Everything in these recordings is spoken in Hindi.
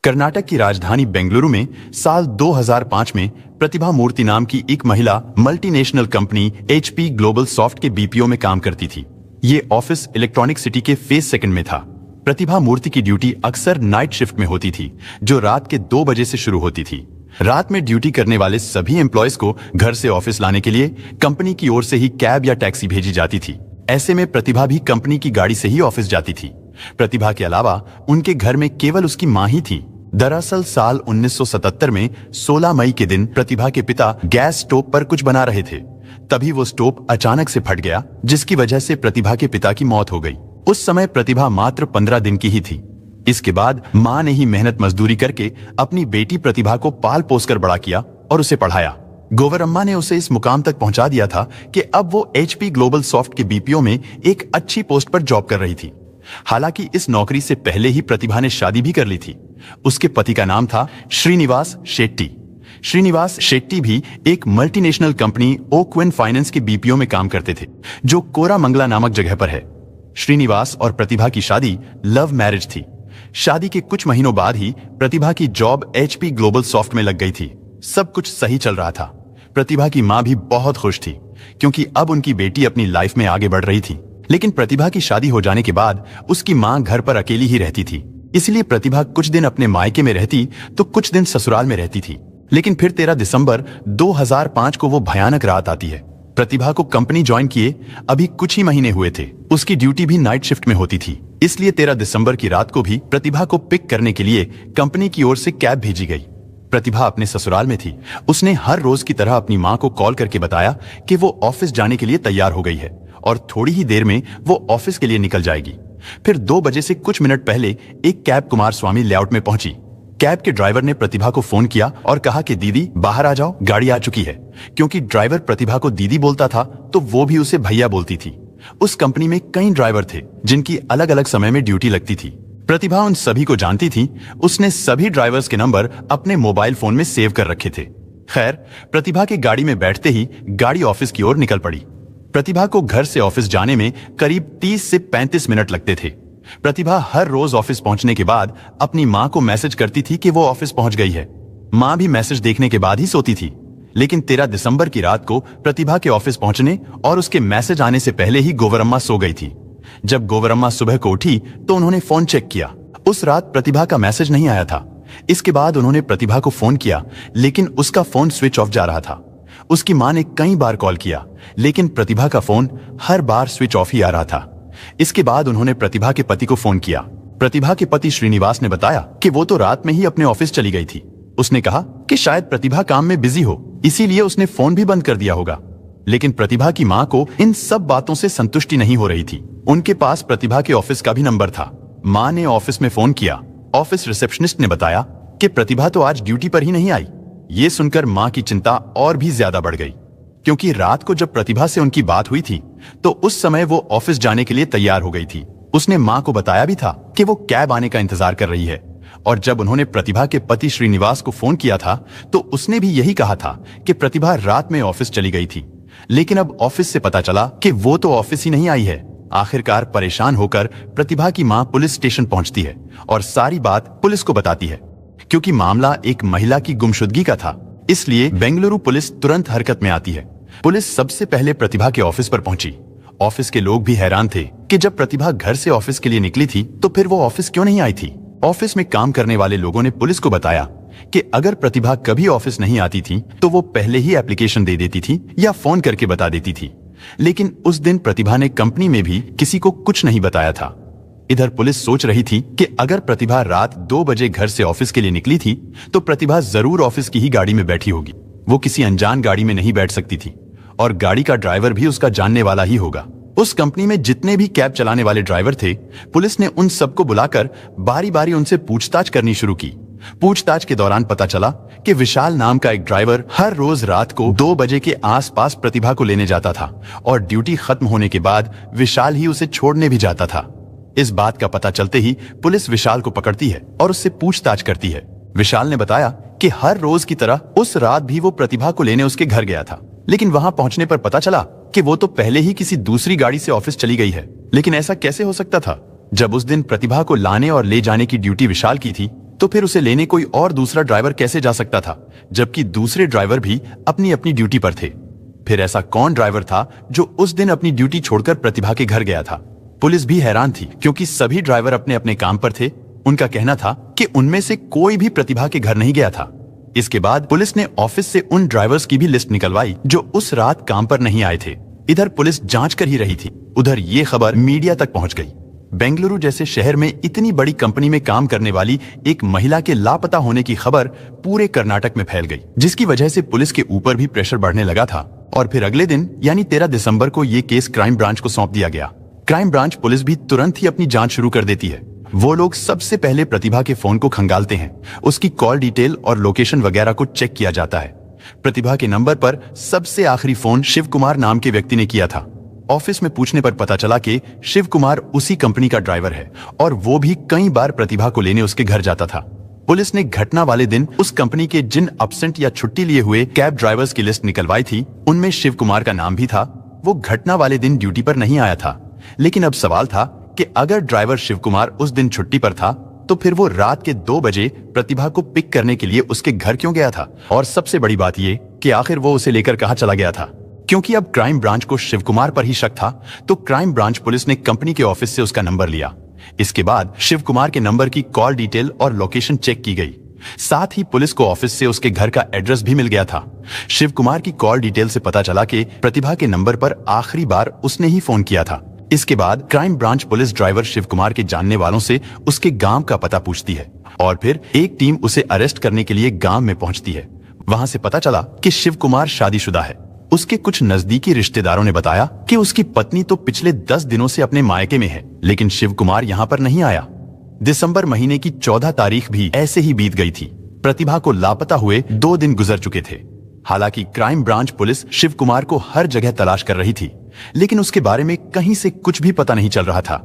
कर्नाटक की राजधानी बेंगलुरु में साल 2005 में प्रतिभा मूर्ति नाम की एक महिला multinational company HP global soft के BPO में काम करती थी। ये ऑफिस इलेक्ट्रॉनिक सिटी के फेज सेकंड में था। प्रतिभा मूर्ति की ड्यूटी अक्सर नाइट शिफ्ट में होती थी, जो रात के 2 बजे से शुरू होती थी। रात में ड्यूटी करने वाले सभी एम्प्लॉयज को घर से ऑफिस लाने के लिए कंपनी की ओर से ही कैब या टैक्सी भेजी जाती थी। ऐसे में प्रतिभा भी कंपनी की गाड़ी से ही ऑफिस जाती थी। प्रतिभा के अलावा उनके घर में केवल उसकी मां ही थी। दरअसल साल 1977 में 16 मई के दिन प्रतिभा के पिता गैस स्टोव पर कुछ बना रहे थे। तभी वो स्टोव अचानक से फट गया, जिसकी वजह से प्रतिभा के पिता की मौत हो गई। उस समय प्रतिभा मात्र 15 दिन की ही थी। इसके बाद मां ने ही मेहनत मजदूरी करके अपनी बेटी प्रतिभा को पाल पोस कर बड़ा किया और उसे पढ़ाया। गोवरम्मा ने उसे इस मुकाम तक पहुंचा दिया था कि अब वो HP ग्लोबल सॉफ्ट के BPO में एक अच्छी पोस्ट पर जॉब कर रही थी। हालांकि इस नौकरी से पहले ही प्रतिभा ने शादी भी कर ली थी। उसके पति का नाम था श्रीनिवास शेट्टी। श्रीनिवास शेट्टी भी एक मल्टीनेशनल कंपनी ओक्विन फाइनेंस के BPO में काम करते थे, जो कोरामंगला नामक जगह पर है। श्रीनिवास और प्रतिभा की शादी लव मैरिज थी। शादी के कुछ महीनों बाद ही प्रतिभा की जॉब HP ग्लोबल सॉफ्ट में लग गई थी। सब कुछ सही चल रहा था। प्रतिभा की मां भी बहुत खुश थी, क्योंकि अब उनकी बेटी अपनी लाइफ में आगे बढ़ रही थी। लेकिन प्रतिभा की शादी हो जाने के बाद उसकी मां घर पर अकेली ही रहती थी। इसलिए प्रतिभा कुछ दिन अपने मायके में रहती तो कुछ दिन ससुराल में रहती थी। लेकिन फिर 13 दिसंबर 2005 को वो भयानक रात आती है। प्रतिभा को कंपनी ज्वाइन किए अभी कुछ ही महीने हुए थे। उसकी ड्यूटी भी नाइट शिफ्ट में होती थी। इसलिए 13 दिसंबर की रात को भी प्रतिभा को पिक करने के लिए कंपनी की ओर से कैब भेजी गई। प्रतिभा अपने ससुराल में थी। उसने हर रोज की तरह अपनी मां को कॉल करके बताया कि वो ऑफिस जाने के लिए तैयार हो गई है और थोड़ी ही देर में वो ऑफिस के लिए निकल जाएगी। फिर 2 बजे से कुछ मिनट पहले एक कैब कुमार स्वामी लेआउट में पहुंची। कैब के ड्राइवर ने प्रतिभा को फोन किया और कहा कि दीदी बाहर आ जाओ, गाड़ी आ चुकी है। क्योंकि ड्राइवर प्रतिभा को दीदी बोलता था तो वो भी उसे भैया बोलती थी। उस कंपनी में कई ड्राइवर थे जिनकी अलग अलग समय में ड्यूटी लगती थी। प्रतिभा उन सभी को जानती थी। उसने सभी ड्राइवर्स के नंबर अपने मोबाइल फोन में सेव कर रखे थे। खैर, प्रतिभा की गाड़ी में बैठते ही गाड़ी ऑफिस की ओर निकल पड़ी। प्रतिभा को घर से ऑफिस जाने में करीब 30 से 35 मिनट लगते थे। प्रतिभा हर रोज ऑफिस पहुंचने के बाद अपनी मां को मैसेज करती थी कि वो ऑफिस पहुंच गई है। मां भी मैसेज देखने के बाद ही सोती थी। लेकिन 13 दिसंबर की रात को प्रतिभा के ऑफिस पहुंचने और उसके मैसेज आने से पहले ही गोवरम्मा सो गई थी। जब गोवरम्मा सुबह को उठी तो उन्होंने फोन चेक किया। उस रात प्रतिभा का मैसेज नहीं आया था। इसके बाद उन्होंने प्रतिभा को फोन किया, लेकिन उसका फोन स्विच ऑफ जा रहा था। उसकी मां ने कई बार कॉल किया, लेकिन प्रतिभा का फोन हर बार स्विच ऑफ ही आ रहा था। इसके बाद उन्होंने प्रतिभा के पति को फोन किया। प्रतिभा के पति श्रीनिवास ने बताया कि वो तो रात में ही अपने ऑफिस चली गई थी। उसने कहा कि शायद प्रतिभा काम में बिजी हो, इसीलिए उसने फोन भी बंद कर दिया होगा। लेकिन प्रतिभा की मां को इन सब बातों से संतुष्टि नहीं हो रही थी। उनके पास प्रतिभा के ऑफिस का भी नंबर था। मां ने ऑफिस में फोन किया। ऑफिस रिसेप्शनिस्ट ने बताया कि प्रतिभा तो आज ड्यूटी पर ही नहीं आई। ये सुनकर मां की चिंता और भी ज्यादा बढ़ गई, क्योंकि रात को जब प्रतिभा से उनकी बात हुई थी तो उस समय वो ऑफिस जाने के लिए तैयार हो गई थी। उसने मां को बताया भी था कि वो कैब आने का इंतजार कर रही है। और जब उन्होंने प्रतिभा के पति श्रीनिवास को फोन किया था तो उसने भी यही कहा था कि प्रतिभा रात में ऑफिस चली गई थी। लेकिन अब ऑफिस से पता चला कि वो तो ऑफिस ही नहीं आई है। आखिरकार परेशान होकर प्रतिभा की मां पुलिस स्टेशन पहुंचती है और सारी बात पुलिस को बताती है। क्योंकि मामला एक महिला की गुमशुदगी का था, इसलिए बेंगलुरु पुलिस तुरंत हरकत में आती है। पुलिस सबसे पहले प्रतिभा के ऑफिस पर पहुंची। ऑफिस के लोग भी हैरान थे कि जब प्रतिभा घर से ऑफिस के लिए निकली थी तो फिर वो ऑफिस क्यों नहीं आई थी। ऑफिस में काम करने वाले लोगों ने पुलिस को बताया कि अगर प्रतिभा कभी ऑफिस नहीं आती थी तो वो पहले ही एप्लीकेशन दे देती थी या फोन करके बता देती थी। लेकिन उस दिन प्रतिभा ने कंपनी में भी किसी को कुछ नहीं बताया था। इधर पुलिस सोच रही थी कि अगर प्रतिभा रात 2 बजे घर से ऑफिस के लिए निकली थी तो प्रतिभा जरूर ऑफिस की ही गाड़ी में बैठी होगी। वो किसी अनजान गाड़ी में नहीं बैठ सकती थी और गाड़ी का ड्राइवर भी उसका जानने वाला ही होगा। उस कंपनी में जितने भी कैब चलाने वाले ड्राइवर थे, पुलिस ने उन सबको बुलाकर बारी बारी उनसे पूछताछ करनी शुरू की। पूछताछ के दौरान पता चला कि विशाल नाम का एक ड्राइवर हर रोज रात को 2 बजे के आसपास प्रतिभा को लेने जाता था और ड्यूटी खत्म होने के बाद विशाल ही उसे छोड़ने भी जाता था। इस बात का पता चलते ही पुलिस विशाल को पकड़ती है और उससे पूछताछ करती है। विशाल ने बताया कि हर रोज की तरह उस रात भी वो प्रतिभा को लेने उसके घर गया था। लेकिन वहां पहुंचने पर पता चला कि वो तो पहले ही किसी दूसरी गाड़ी से ऑफिस चली गई है। लेकिन ऐसा कैसे हो सकता था? जब उस दिन प्रतिभा को लाने और ले जाने की ड्यूटी विशाल की थी, तो फिर उसे लेने कोई और दूसरा ड्राइवर कैसे जा सकता था, जबकि दूसरे ड्राइवर भी अपनी अपनी ड्यूटी पर थे? फिर ऐसा कौन ड्राइवर था जो उस दिन अपनी ड्यूटी छोड़कर प्रतिभा के घर गया था? पुलिस भी हैरान थी, क्योंकि सभी ड्राइवर अपने अपने काम पर थे। उनका कहना था कि उनमें से कोई भी प्रतिभा के घर नहीं गया था। इसके बाद पुलिस ने ऑफिस से उन ड्राइवर्स की भी लिस्ट निकलवाई जो उस रात काम पर नहीं आए थे। इधर पुलिस जांच कर ही रही थी, उधर ये खबर मीडिया तक पहुंच गई। बेंगलुरु जैसे शहर में इतनी बड़ी कंपनी में काम करने वाली एक महिला के लापता होने की खबर पूरे कर्नाटक में फैल गई, जिसकी वजह से पुलिस के ऊपर भी प्रेशर बढ़ने लगा था। और फिर अगले दिन यानी 13 दिसंबर को ये केस क्राइम ब्रांच को सौंप दिया गया। क्राइम ब्रांच पुलिस भी तुरंत ही अपनी जांच शुरू कर देती है। वो लोग सबसे पहले प्रतिभा के फोन को खंगालते हैं, उसकी कॉल डिटेल और लोकेशन वगैरह को चेक किया जाता है। प्रतिभा के नंबर पर सबसे आखिरी फोन शिव कुमार नाम के व्यक्ति ने किया था। ऑफिस में पूछने पर पता चला कि शिव कुमार उसी कंपनी का ड्राइवर है और वो भी कई बार प्रतिभा को लेने उसके घर जाता था। पुलिस ने घटना वाले दिन उस कंपनी के जिन अब्सेंट या छुट्टी लिए हुए कैब ड्राइवर्स की लिस्ट निकलवाई थी, उनमें शिव कुमार का नाम भी था। वो घटना वाले दिन ड्यूटी पर नहीं आया था। लेकिन अब सवाल था कि अगर ड्राइवर शिव कुमार उस दिन छुट्टी पर था, तो फिर वो रात के 2 बजे प्रतिभा को पिक करने के लिए उसके घर क्यों गया था? और सबसे बड़ी बात ये कि आखिर वो उसे लेकर कहां चला गया था? क्योंकि अब क्राइम ब्रांच को शिव कुमार पर ही शक था, तो क्राइम ब्रांच पुलिस ने कंपनी के ऑफिस से उसका नंबर लिया। इसके बाद शिव कुमार के नंबर की कॉल डिटेल और लोकेशन चेक की गई। साथ ही पुलिस को ऑफिस से उसके घर का एड्रेस भी मिल गया था। शिव कुमार की कॉल डिटेल से पता चला कि प्रतिभा के नंबर पर आखिरी बार उसने ही फोन किया था। इसके बाद crime branch police driver Shiv Kumar के जानने वालों से उसके गांव का पता पूछती है और फिर एक टीम उसे अरेस्ट करने के लिए गांव में पहुंचती है। वहां से पता चला कि शिव कुमार शादीशुदा है। उसके कुछ नजदीकी रिश्तेदारों ने बताया कि उसकी पत्नी तो पिछले 10 दिनों से अपने मायके में है, लेकिन शिव कुमार यहाँ पर नहीं आया। दिसंबर महीने की 14 तारीख भी ऐसे ही बीत गई थी। प्रतिभा को लापता हुए 2 दिन गुजर चुके थे। हालांकि crime branch police Shiv Kumar को हर जगह तलाश कर रही थी, लेकिन उसके बारे में कहीं से कुछ भी पता नहीं चल रहा था।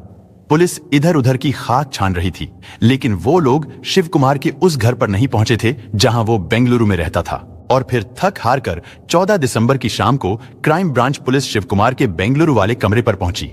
पुलिस इधर उधर की खाक छान रही थी, लेकिन वो लोग शिव कुमार के उस घर पर नहीं पहुंचे थे जहां वो बेंगलुरु में रहता था। और फिर थक हार कर 14 दिसंबर की शाम को crime branch police Shiv Kumar के बेंगलुरु वाले कमरे पर पहुंची।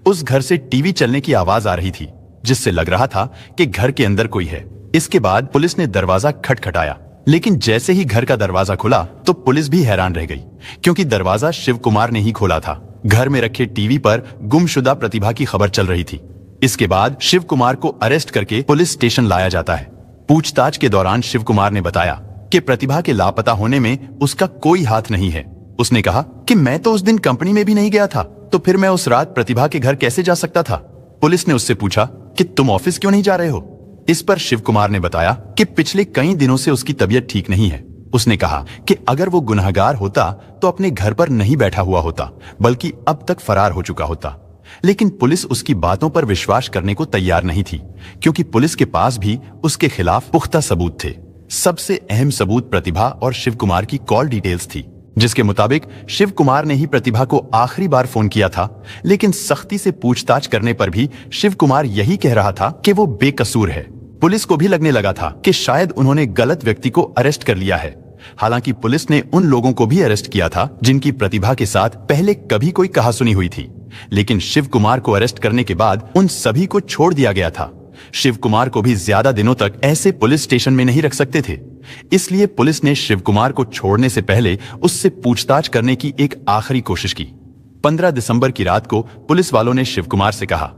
उस घर से टीवी चलने की आवाज आ रही थी, जिससे लग रहा था कि घर के अंदर कोई है। इसके बाद पुलिस ने दरवाजा खटखटाया, लेकिन जैसे ही घर का दरवाजा खुला तो पुलिस भी हैरान रह गई, क्योंकि दरवाजा शिव कुमार ने ही खोला था। घर में रखे टीवी पर गुमशुदा प्रतिभा की खबर चल रही थी। इसके बाद शिव कुमार को अरेस्ट करके पुलिस स्टेशन लाया जाता है। पूछताछ के दौरान शिव कुमार ने बताया कि प्रतिभा के लापता होने में उसका कोई हाथ नहीं है। उसने कहा कि मैं तो उस दिन कंपनी में भी नहीं गया था, तो फिर मैं उस रात प्रतिभा के घर कैसे जा सकता था? पुलिस ने उससे पूछा कि तुम ऑफिस क्यों नहीं जा रहे हो? इस पर शिव कुमार ने बताया कि पिछले कई दिनों से उसकी तबीयत ठीक नहीं है। उसने कहा कि अगर वो गुनहगार होता तो अपने घर पर नहीं बैठा हुआ होता, बल्कि अब तक फरार हो चुका होता। लेकिन पुलिस उसकी बातों पर विश्वास करने को तैयार नहीं थी, क्योंकि पुलिस के पास भी उसके खिलाफ पुख्ता सबूत थे। सबसे अहम सबूत प्रतिभा और शिव कुमार की कॉल डिटेल्स थी, जिसके मुताबिक शिव कुमार ने ही प्रतिभा को आखिरी बार फोन किया था। लेकिन सख्ती से पूछताछ करने पर भी शिव कुमार यही कह रहा था कि वो बेकसूर है। पुलिस को भी लगने लगा था कि शायद उन्होंने गलत व्यक्ति को अरेस्ट कर लिया है। हालांकि पुलिस ने उन लोगों को भी अरेस्ट किया था जिनकी प्रतिभा के साथ पहले कभी कोई कहासुनी हुई थी, लेकिन शिव कुमार को अरेस्ट करने के बाद उन सभी को छोड़ दिया गया था। शिव कुमार को भी ज्यादा दिनों तक ऐसे पुलिस स्टेशन में नहीं रख सकते थे, इसलिए पुलिस ने शिव कुमार को छोड़ने से पहले उससे पूछताछ करने की एक आखिरी कोशिश की। 15 दिसंबर की रात को पुलिस वालों ने शिव कुमार से कहा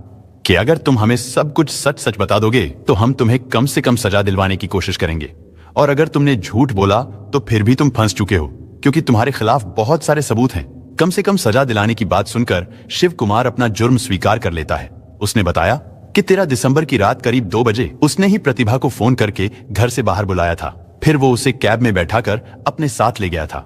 कि अगर तुम हमें सब कुछ सच सच बता दोगे तो हम तुम्हें कम से कम सजा दिलवाने की कोशिश करेंगे, और अगर तुमने झूठ बोला तो फिर भी तुम फंस चुके हो, क्योंकि तुम्हारे खिलाफ बहुत सारे सबूत हैं। कम से कम सजा दिलाने की बात सुनकर शिव कुमार अपना जुर्म स्वीकार कर लेता है। उसने बताया कि 13 दिसंबर की रात करीब 2 बजे उसने ही प्रतिभा को फोन करके घर से बाहर बुलाया था। फिर वो उसे कैब में बैठाकर अपने साथ ले गया था।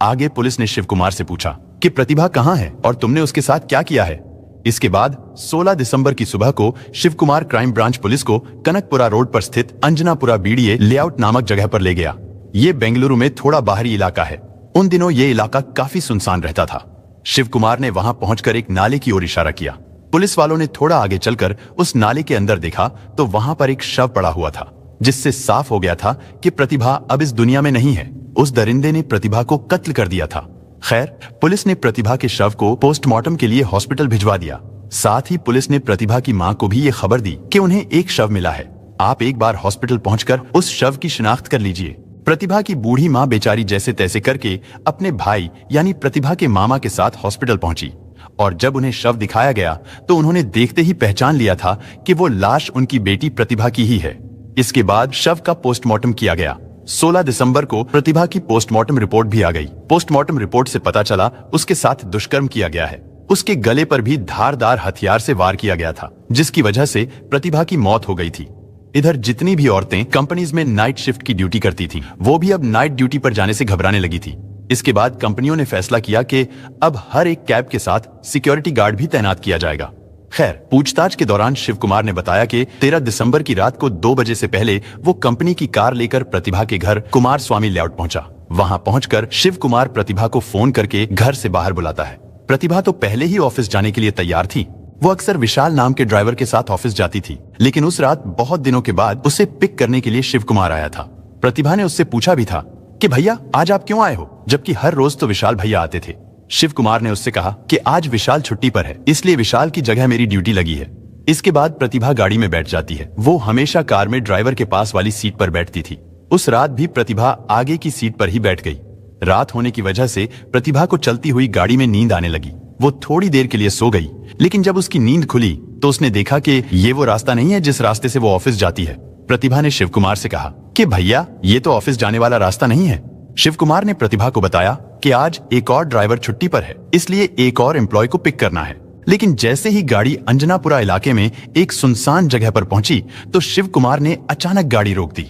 आगे पुलिस ने शिव कुमार से पूछा कि प्रतिभा कहाँ है और तुमने उसके साथ क्या किया है। इसके बाद 16 दिसंबर की सुबह को Shiv Kumar crime branch police को कनकपुरा रोड पर स्थित अंजनापुरा बीडीए लेआउट नामक जगह पर ले गया। ये बेंगलुरु में थोड़ा बाहरी इलाका है। उन दिनों ये इलाका काफी सुनसान रहता था। शिव कुमार ने वहां पहुंचकर एक नाले की ओर इशारा किया। पुलिस वालों ने थोड़ा आगे चलकर उस नाले के अंदर देखा तो वहां पर एक शव पड़ा हुआ था, जिससे साफ हो गया था कि प्रतिभा अब इस दुनिया में नहीं है। उस दरिंदे ने प्रतिभा को कत्ल कर दिया था। खैर, पुलिस ने प्रतिभा के शव को पोस्टमार्टम के लिए हॉस्पिटल भिजवा दिया। साथ ही पुलिस ने प्रतिभा की मां को भी ये खबर दी कि उन्हें एक शव मिला है, आप एक बार हॉस्पिटल पहुंचकर उस शव की शिनाख्त कर लीजिए। प्रतिभा की बूढ़ी मां बेचारी जैसे तैसे करके अपने भाई यानी प्रतिभा के मामा के साथ हॉस्पिटल पहुंची और जब उन्हें शव दिखाया गया तो उन्होंने देखते ही पहचान लिया था कि वो लाश उनकी बेटी प्रतिभा की ही है। इसके बाद शव का पोस्टमार्टम किया गया। 16 दिसंबर को प्रतिभा की पोस्टमार्टम रिपोर्ट भी आ गई। पोस्टमार्टम रिपोर्ट से पता चला उसके साथ दुष्कर्म किया गया है। उसके गले पर भी धारदार हथियार से वार किया गया था, जिसकी वजह से प्रतिभा की मौत हो गई थी। इधर जितनी भी औरतें कंपनीज में नाइट शिफ्ट की ड्यूटी करती थीं, वो भी अब नाइट ड्यूटी पर जाने से घबराने लगी थी। इसके बाद कंपनियों ने फैसला किया कि अब हर एक कैब के साथ सिक्योरिटी गार्ड भी तैनात किया जाएगा। खैर, पूछताछ के दौरान शिव कुमार ने बताया कि 13 दिसंबर की रात को 2 बजे से पहले वो कंपनी की कार लेकर प्रतिभा के घर कुमार स्वामी लेआउट पहुंचा। वहां पहुंचकर शिव कुमार प्रतिभा को फोन करके घर से बाहर बुलाता है। प्रतिभा तो पहले ही ऑफिस जाने के लिए तैयार थी। वो अक्सर विशाल नाम के ड्राइवर के साथ ऑफिस जाती थी, लेकिन उस रात बहुत दिनों के बाद उसे पिक करने के लिए शिव कुमार आया था। प्रतिभा ने उससे पूछा भी था कि भैया आज आप क्यों आए हो, जबकि हर रोज तो विशाल भैया आते थे। शिव कुमार ने उससे कहा कि आज विशाल छुट्टी पर है, इसलिए विशाल की जगह मेरी ड्यूटी लगी है। इसके बाद प्रतिभा गाड़ी में बैठ जाती है। वो हमेशा कार में ड्राइवर के पास वाली सीट पर बैठती थी। उस रात भी प्रतिभा आगे की सीट पर ही बैठ गई। रात होने की वजह से प्रतिभा को चलती हुई गाड़ी में नींद आने लगी। वो थोड़ी देर के लिए सो गई, लेकिन जब उसकी नींद खुली तो उसने देखा कि ये वो रास्ता नहीं है जिस रास्ते से वो ऑफिस जाती है। प्रतिभा ने शिव कुमार से कहा कि भैया ये तो ऑफिस जाने वाला रास्ता नहीं है। शिव कुमार ने प्रतिभा को बताया कि आज एक और ड्राइवर छुट्टी पर है, इसलिए एक और एम्प्लॉय को पिक करना है। लेकिन जैसे ही गाड़ी अंजनापुरा इलाके में एक सुनसान जगह पर पहुंची तो शिव कुमार ने अचानक गाड़ी रोक दी।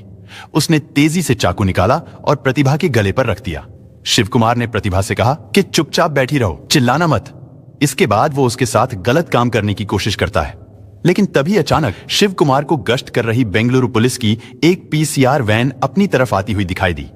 उसने तेजी से चाकू निकाला और प्रतिभा के गले पर रख दिया। शिव कुमार ने प्रतिभा से कहा कि चुपचाप बैठी रहो, चिल्लाना मत। इसके बाद वो उसके साथ गलत काम करने की कोशिश करता है, लेकिन तभी अचानक शिव कुमार को गश्त कर रही बेंगलुरु पुलिस की एक पीसीआर वैन अपनी तरफ आती हुई दिखाई दी।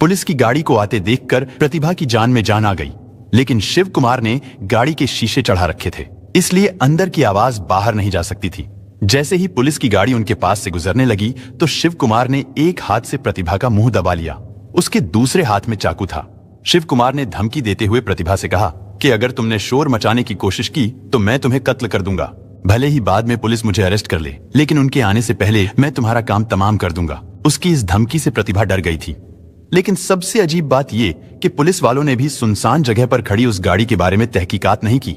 पुलिस की गाड़ी को आते देखकर प्रतिभा की जान में जान आ गई, लेकिन शिव कुमार ने गाड़ी के शीशे चढ़ा रखे थे, इसलिए अंदर की आवाज बाहर नहीं जा सकती थी। जैसे ही पुलिस की गाड़ी उनके पास से गुजरने लगी तो शिव कुमार ने एक हाथ से प्रतिभा का मुंह दबा लिया। उसके दूसरे हाथ में चाकू था। शिव कुमार ने धमकी देते हुए प्रतिभा से कहा कि अगर तुमने शोर मचाने की कोशिश की तो मैं तुम्हें कत्ल कर दूंगा। भले ही बाद में पुलिस मुझे अरेस्ट कर ले, लेकिन उनके आने से पहले मैं तुम्हारा काम तमाम कर दूंगा। उसकी इस धमकी से प्रतिभा डर गई थी। लेकिन सबसे अजीब बात ये कि पुलिस वालों ने भी सुनसान जगह पर खड़ी उस गाड़ी के बारे में तहकीकात नहीं की।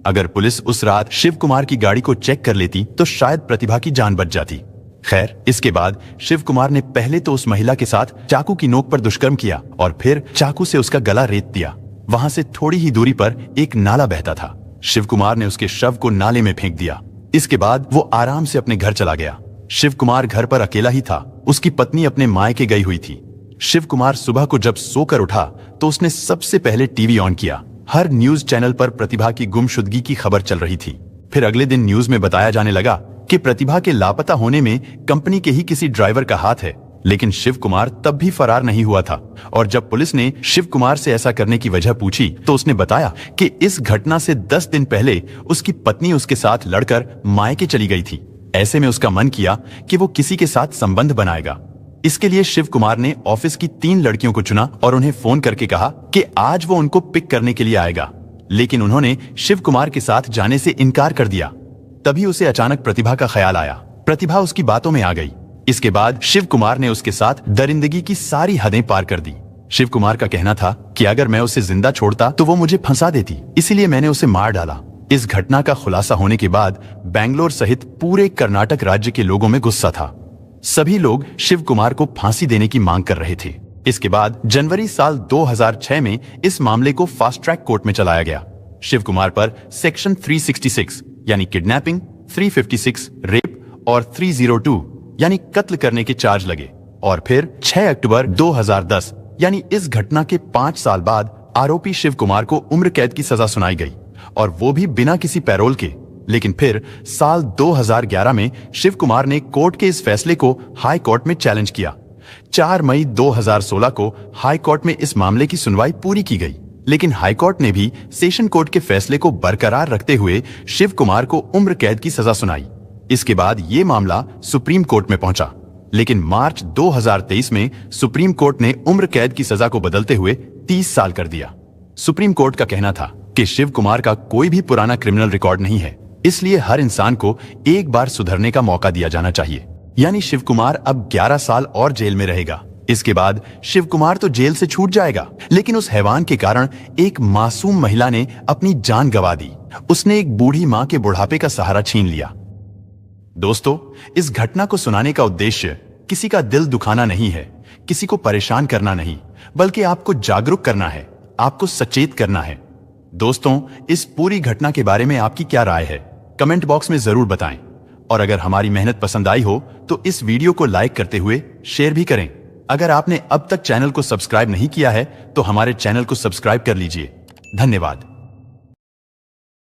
अगर पुलिस उस रात शिव कुमार की गाड़ी को चेक कर लेती तो शायद प्रतिभा की जान बच जाती। खैर, इसके बाद शिव कुमार ने पहले तो उस महिला के साथ चाकू की नोक पर दुष्कर्म किया और फिर चाकू से उसका गला रेत दिया। वहां से थोड़ी ही दूरी पर एक नाला बहता था। शिव कुमार ने उसके शव को नाले में फेंक दिया। इसके बाद वो आराम से अपने घर चला गया। शिव कुमार घर पर अकेला ही था। उसकी पत्नी अपने मायके गई हुई थी। शिव कुमार सुबह को जब सोकर उठा तो उसने सबसे पहले टीवी ऑन किया। हर न्यूज चैनल पर प्रतिभा की गुमशुदगी की खबर चल रही थी। फिर अगले दिन न्यूज में बताया जाने लगा कि प्रतिभा के लापता होने में कंपनी के ही किसी ड्राइवर का हाथ है, लेकिन शिव कुमार तब भी फरार नहीं हुआ था। और जब पुलिस ने शिव कुमार से ऐसा करने की वजह पूछी तो उसने बताया कि इस घटना से 10 दिन पहले उसकी पत्नी उसके साथ लड़कर मायके चली गई थी। ऐसे में उसका मन किया कि वो किसी के साथ संबंध बनाएगा। इसके लिए शिव कुमार ने ऑफिस की 3 लड़कियों को चुना और उन्हें फोन करके कहा कि आज वो उनको पिक करने के लिए आएगा, लेकिन उन्होंने शिव कुमार के साथ जाने से इनकार कर दिया। तभी उसे अचानक प्रतिभा का ख्याल आया। प्रतिभा उसकी बातों में आ गई। इसके बाद शिव कुमार ने उसके साथ दरिंदगी की सारी हदें पार कर दी। शिव कुमार का कहना था कि अगर मैं उसे जिंदा छोड़ता तो वो मुझे फंसा देती, इसीलिए मैंने उसे मार डाला। इस घटना का खुलासा होने के बाद बेंगलोर सहित पूरे कर्नाटक राज्य के लोगों में गुस्सा था। सभी लोग शिव कुमार को फांसी देने की मांग कर रहे थे। इसके बाद जनवरी साल 2006 में इस मामले को फास्ट ट्रैक कोर्ट में चलाया गया। शिव कुमार पर सेक्शन 366 यानी किडनैपिंग, 356 रेप और 302 यानी कत्ल करने के चार्ज लगे। और फिर 6 अक्टूबर 2010 यानी इस घटना के 5 साल बाद आरोपी शिव कुमार को उम्र कैद की सजा सुनाई गई, और वो भी बिना किसी पैरोल के। लेकिन फिर साल 2011 में शिव कुमार ने कोर्ट के इस फैसले को हाई कोर्ट में चैलेंज किया। 4 मई 2016 को हाई कोर्ट में इस मामले की सुनवाई पूरी की गई, लेकिन हाई कोर्ट ने भी सेशन कोर्ट के फैसले को बरकरार रखते हुए शिव कुमार को उम्र कैद की सजा सुनाई। इसके बाद ये मामला सुप्रीम कोर्ट में पहुंचा, लेकिन मार्च 2023 में सुप्रीम कोर्ट ने उम्र कैद की सजा को बदलते हुए 30 साल कर दिया। सुप्रीम कोर्ट का कहना था कि शिव कुमार का कोई भी पुराना क्रिमिनल रिकॉर्ड नहीं है, इसलिए हर इंसान को एक बार सुधरने का मौका दिया जाना चाहिए। यानी शिव कुमार अब 11 साल और जेल में रहेगा। इसके बाद शिव कुमार तो जेल से छूट जाएगा, लेकिन उस हैवान के कारण एक मासूम महिला ने अपनी जान गंवा दी। उसने एक बूढ़ी मां के बुढ़ापे का सहारा छीन लिया। दोस्तों, इस घटना को सुनाने का उद्देश्य किसी का दिल दुखाना नहीं है, किसी को परेशान करना नहीं, बल्कि आपको जागरूक करना है, आपको सचेत करना है। दोस्तों, इस पूरी घटना के बारे में आपकी क्या राय है, कमेंट बॉक्स में जरूर बताएं। और अगर हमारी मेहनत पसंद आई हो तो इस वीडियो को लाइक करते हुए शेयर भी करें। अगर आपने अब तक चैनल को सब्सक्राइब नहीं किया है तो हमारे चैनल को सब्सक्राइब कर लीजिए। धन्यवाद।